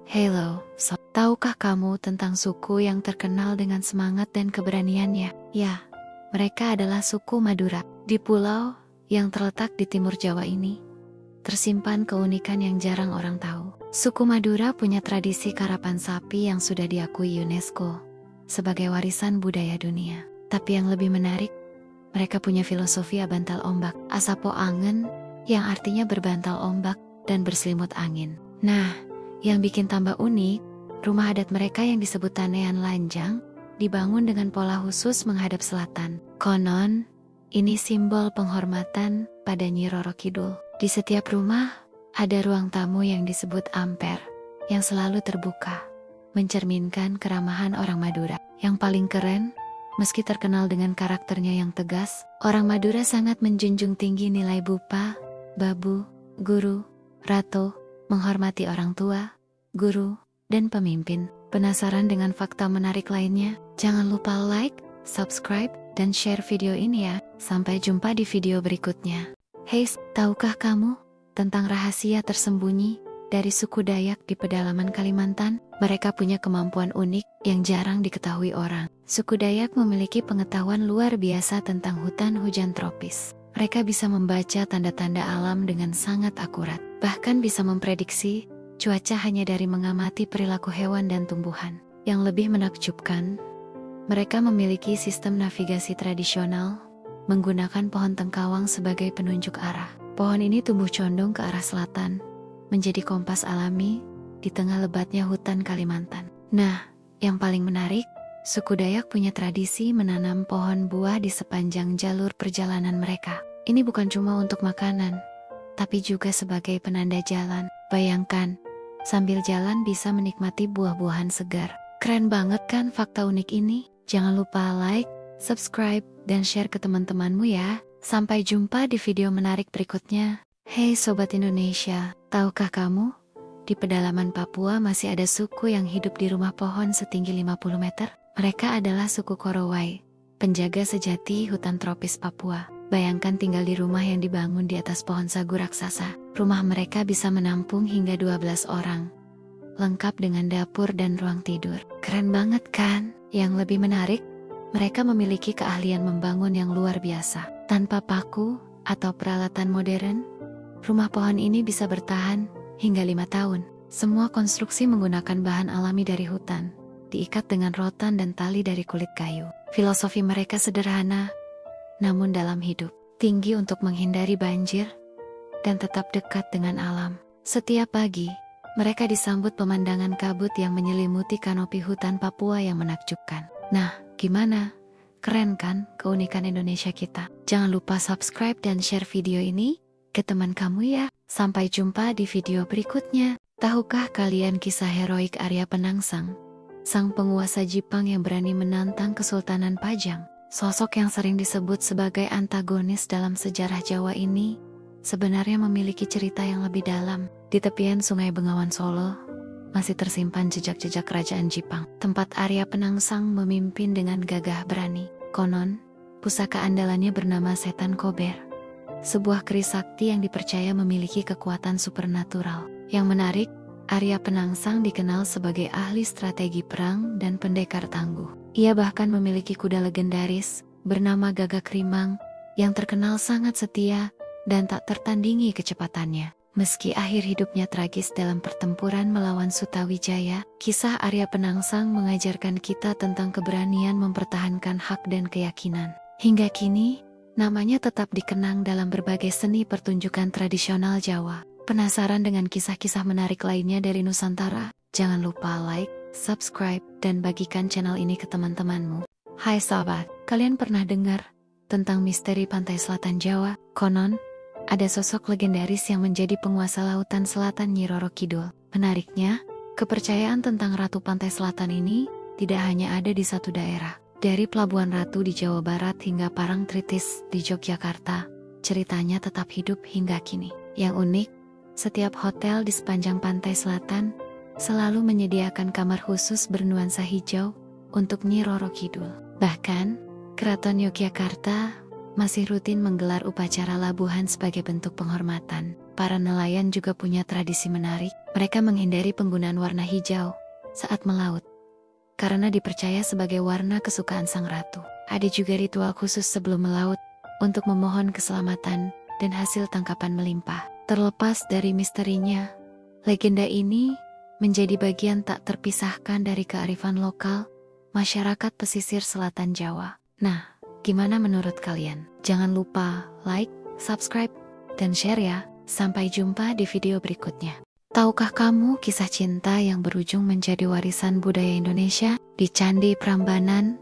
Hello, tahukah kamu tentang suku yang terkenal dengan semangat dan keberaniannya? Ya, mereka adalah suku Madura. Di pulau yang terletak di timur Jawa ini, tersimpan keunikan yang jarang orang tahu. Suku Madura punya tradisi karapan sapi yang sudah diakui UNESCO sebagai warisan budaya dunia. Tapi yang lebih menarik, mereka punya filosofi abantal ombak, asapo angen, yang artinya berbantal ombak dan berselimut angin. Nah, yang bikin tambah unik, rumah adat mereka yang disebut Tanean Lanjang dibangun dengan pola khusus menghadap selatan. Konon, ini simbol penghormatan pada Nyi Roro Kidul. Di setiap rumah, ada ruang tamu yang disebut amper, yang selalu terbuka, mencerminkan keramahan orang Madura. Yang paling keren, meski terkenal dengan karakternya yang tegas, orang Madura sangat menjunjung tinggi nilai bupa, babu, guru, rato, menghormati orang tua, guru, dan pemimpin. Penasaran dengan fakta menarik lainnya? Jangan lupa like, subscribe, dan share video ini ya. Sampai jumpa di video berikutnya. Hey, tahukah kamu tentang rahasia tersembunyi dari suku Dayak di pedalaman Kalimantan? Mereka punya kemampuan unik yang jarang diketahui orang. Suku Dayak memiliki pengetahuan luar biasa tentang hutan hujan tropis. Mereka bisa membaca tanda-tanda alam dengan sangat akurat. Bahkan bisa memprediksi cuaca hanya dari mengamati perilaku hewan dan tumbuhan. Yang lebih menakjubkan, mereka memiliki sistem navigasi tradisional menggunakan pohon tengkawang sebagai penunjuk arah. Pohon ini tumbuh condong ke arah selatan, menjadi kompas alami di tengah lebatnya hutan Kalimantan. Nah, yang paling menarik, suku Dayak punya tradisi menanam pohon buah di sepanjang jalur perjalanan mereka. Ini bukan cuma untuk makanan, tapi juga sebagai penanda jalan. Bayangkan, sambil jalan bisa menikmati buah-buahan segar. Keren banget kan fakta unik ini? Jangan lupa like, subscribe, dan share ke teman-temanmu ya. Sampai jumpa di video menarik berikutnya. Hey Sobat Indonesia, tahukah kamu? Di pedalaman Papua masih ada suku yang hidup di rumah pohon setinggi 50 meter. Mereka adalah suku Korowai, penjaga sejati hutan tropis Papua. Bayangkan tinggal di rumah yang dibangun di atas pohon sagu raksasa. Rumah mereka bisa menampung hingga 12 orang. Lengkap dengan dapur dan ruang tidur. Keren banget kan? Yang lebih menarik, mereka memiliki keahlian membangun yang luar biasa. Tanpa paku atau peralatan modern, rumah pohon ini bisa bertahan hingga 5 tahun. Semua konstruksi menggunakan bahan alami dari hutan, diikat dengan rotan dan tali dari kulit kayu. Filosofi mereka sederhana, namun dalam hidup, tinggi untuk menghindari banjir dan tetap dekat dengan alam. Setiap pagi, mereka disambut pemandangan kabut yang menyelimuti kanopi hutan Papua yang menakjubkan. Nah, gimana? Keren kan keunikan Indonesia kita? Jangan lupa subscribe dan share video ini ke teman kamu ya. Sampai jumpa di video berikutnya. Tahukah kalian kisah heroik Arya Penangsang, sang penguasa Jepang yang berani menantang Kesultanan Pajang? Sosok yang sering disebut sebagai antagonis dalam sejarah Jawa ini sebenarnya memiliki cerita yang lebih dalam. Di tepian Sungai Bengawan Solo masih tersimpan jejak-jejak kerajaan Jepang, tempat Arya Penangsang memimpin dengan gagah berani. Konon, pusaka andalannya bernama Setan Kober, sebuah keris sakti yang dipercaya memiliki kekuatan supernatural. Yang menarik, Arya Penangsang dikenal sebagai ahli strategi perang dan pendekar tangguh. Ia bahkan memiliki kuda legendaris bernama Gagak Rimang yang terkenal sangat setia dan tak tertandingi kecepatannya. Meski akhir hidupnya tragis dalam pertempuran melawan Sutawijaya, kisah Arya Penangsang mengajarkan kita tentang keberanian mempertahankan hak dan keyakinan. Hingga kini, namanya tetap dikenang dalam berbagai seni pertunjukan tradisional Jawa. Penasaran dengan kisah-kisah menarik lainnya dari Nusantara? Jangan lupa like, subscribe, dan bagikan channel ini ke teman-temanmu. Hai sahabat, kalian pernah dengar tentang misteri pantai selatan Jawa? Konon, ada sosok legendaris yang menjadi penguasa lautan selatan Nyi Roro Kidul. Menariknya, kepercayaan tentang Ratu Pantai Selatan ini tidak hanya ada di satu daerah. Dari Pelabuhan Ratu di Jawa Barat hingga Parangtritis di Yogyakarta, ceritanya tetap hidup hingga kini. Yang unik, setiap hotel di sepanjang pantai selatan selalu menyediakan kamar khusus bernuansa hijau untuk Nyi Roro Kidul. Bahkan, Keraton Yogyakarta masih rutin menggelar upacara labuhan sebagai bentuk penghormatan. para nelayan juga punya tradisi menarik. Mereka menghindari penggunaan warna hijau saat melaut, karena dipercaya sebagai warna kesukaan sang ratu. Ada juga ritual khusus sebelum melaut untuk memohon keselamatan dan hasil tangkapan melimpah. Terlepas dari misterinya, legenda ini menjadi bagian tak terpisahkan dari kearifan lokal masyarakat pesisir selatan Jawa. Nah, gimana menurut kalian? Jangan lupa like, subscribe, dan share ya. Sampai jumpa di video berikutnya. Tahukah kamu kisah cinta yang berujung menjadi warisan budaya Indonesia? Di Candi Prambanan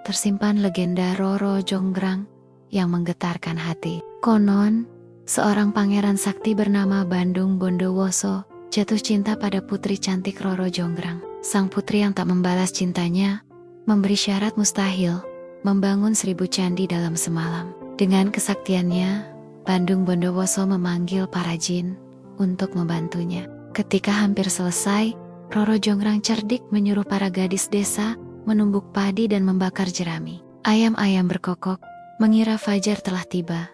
tersimpan legenda Roro Jonggrang yang menggetarkan hati. Konon, seorang pangeran sakti bernama Bandung Bondowoso jatuh cinta pada putri cantik Roro Jonggrang. Sang putri yang tak membalas cintanya memberi syarat mustahil membangun 1000 candi dalam semalam. Dengan kesaktiannya, Bandung Bondowoso memanggil para jin untuk membantunya. Ketika hampir selesai, Roro Jonggrang cerdik menyuruh para gadis desa menumbuk padi dan membakar jerami. Ayam-ayam berkokok, mengira fajar telah tiba,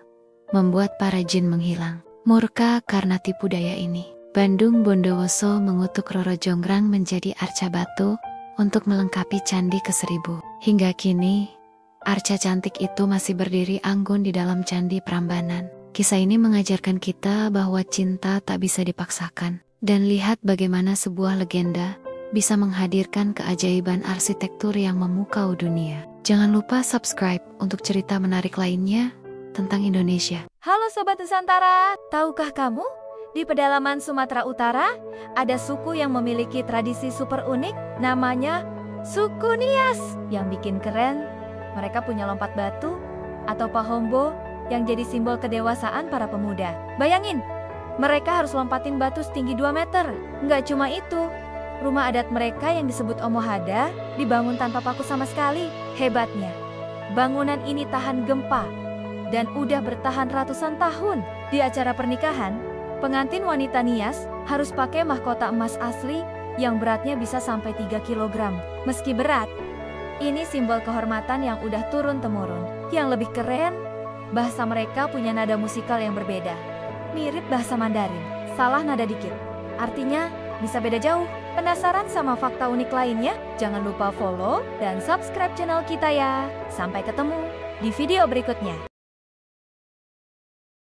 membuat para jin menghilang. Murka karena tipu daya ini, Bandung Bondowoso mengutuk Roro Jonggrang menjadi arca batu untuk melengkapi candi ke-1000. Hingga kini, arca cantik itu masih berdiri anggun di dalam Candi Prambanan. Kisah ini mengajarkan kita bahwa cinta tak bisa dipaksakan. Dan lihat bagaimana sebuah legenda bisa menghadirkan keajaiban arsitektur yang memukau dunia. Jangan lupa subscribe untuk cerita menarik lainnya tentang Indonesia. Halo Sobat Nusantara, tahukah kamu? Di pedalaman Sumatera Utara, ada suku yang memiliki tradisi super unik, namanya suku Nias. Yang bikin keren, mereka punya lompat batu atau pahombo yang jadi simbol kedewasaan para pemuda. Bayangin, mereka harus lompatin batu setinggi 2 meter. Nggak cuma itu, rumah adat mereka yang disebut Omohada dibangun tanpa paku sama sekali. Hebatnya, bangunan ini tahan gempa dan udah bertahan ratusan tahun. Di acara pernikahan, pengantin wanita Nias harus pakai mahkota emas asli yang beratnya bisa sampai 3 kg. Meski berat, ini simbol kehormatan yang udah turun-temurun. Yang lebih keren, bahasa mereka punya nada musikal yang berbeda. Mirip bahasa Mandarin, salah nada dikit, artinya bisa beda jauh. Penasaran sama fakta unik lainnya? Jangan lupa follow dan subscribe channel kita ya. Sampai ketemu di video berikutnya.